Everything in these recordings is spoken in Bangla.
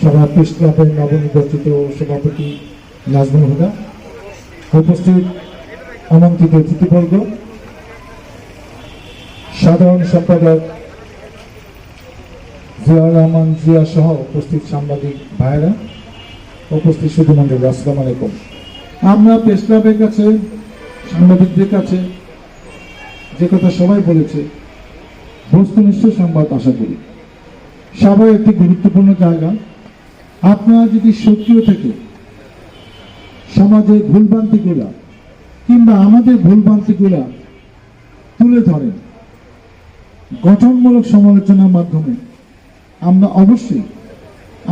সভা প্রেস ক্লাবের নবনির্বাচিত সভাপতি নাজমুল হুদা, উপস্থিত আমন্ত্রিত অতিথিবর্গ, সাধারণ সম্পাদক জিয়াউর রহমান জিয়া সহ উপস্থিত সাংবাদিক ভাইয়েরা, উপস্থিত সুধীমণ্ডলী, আসসালামু আলাইকুম। আমরা প্রেস ক্লাবের কাছে, সাংবাদিকদের কাছে যে কথা সবাই বলেছে, বস্তুনিষ্ঠ সংবাদ আশা করি। সবাই একটি গুরুত্বপূর্ণ জায়গা। আপনারা যদি সক্রিয় থেকে সমাজের ভুলভ্রান্তিগুলা কিংবা আমাদের ভুলভ্রান্তিগুলা তুলে ধরেন, গঠনমূলক সমালোচনার মাধ্যমে আমরা অবশ্যই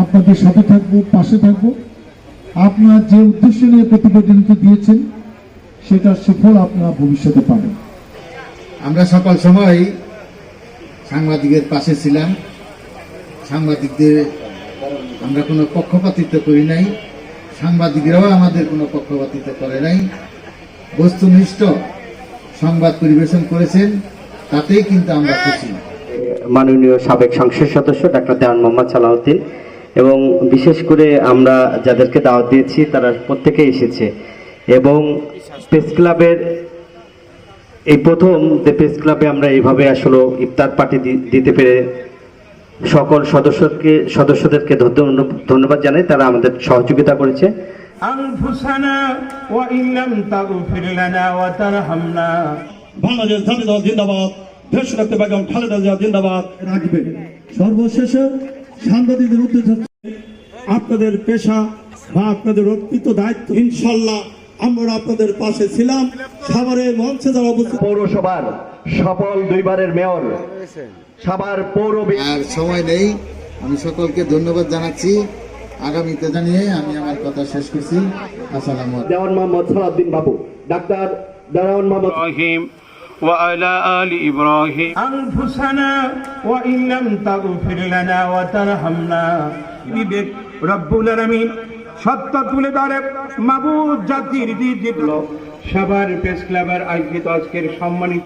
আপনাদের সাথে থাকবো, পাশে থাকবো। আপনারা যে উদ্দেশ্য নিয়ে প্রতিবেদনটি দিয়েছেন সেটার সুফল আপনারা ভবিষ্যতে পাবেন। আমরা সকল সময় সাংবাদিকের পাশে ছিলাম। সাংবাদিকদের আমরা কোনো পক্ষপাতিত্ব করি নাই, সাংবাদিকরাও আমাদের কোনো পক্ষপাতিত্ব করে নাই। বস্তুনিষ্ঠ সংবাদ পরিবেশন করেছেন, তাতেই কিন্তু আমরা খুশি। মাননীয় সাবেক সংসদ সদস্য ডাক্তার দেওয়ান মোহাম্মদ সালাউদ্দিন এবং বিশেষ করে আমরা যাদেরকে দাওয়াত দিয়েছি তারা প্রত্যেকেই এসেছে এবং প্রেস ক্লাবের এই প্রথম প্রেস ক্লাবে আমরা এইভাবে আসলে ইফতার পার্টি দিতে পেরে সকল সদস্যদেরকে ধন্যবাদ জানাই। তারা আমাদের সহযোগিতা করেছে। আনফুসানা ওয়া ইল্লাম তাগফির লানা ওয়া তারহামনা। বাংলাদেশ জাতীয় দল জিন্দাবাদ, দেশনেত্রী বেগম খালেদা জিয়া জিন্দাবাদ। রাখবে। সর্বশেষে সাংবাদিকদের উদ্দেশ্যে আপনাদের পেশা বা আপনাদের অর্পিত দায়িত্ব, ইনশাল্লাহ আমরা আপনাদের পাশে ছিলাম। সাভারের মঞ্চে যারা অবস্থিত পৌরসভার সফল দুইবারের মেয়র, সাভার পৌর আর সময় নেই, আমি সকলকে ধন্যবাদ জানাচ্ছি। আগামীতে জানিয়ে আমি আমার কথা শেষ করছি। আসসালামু আলাইকুম। দেওয়ান মোহাম্মদ সালাউদ্দিন বাবু, ডাক্তার দেওয়ান মোহাম্মদ ইব্রাহিম ওয়া আলা আলি ইব্রাহিম। আনফুসানা ওয়া ইল্লাম তাগফির লানা ওয়া তারহামনা। বিবেক রব্বুল আলামিন সত্য তুলে ধরে মাবুদ জাতির দিল। সবার প্রেস ক্লাবের আয়োজিত আজকের সম্মানিত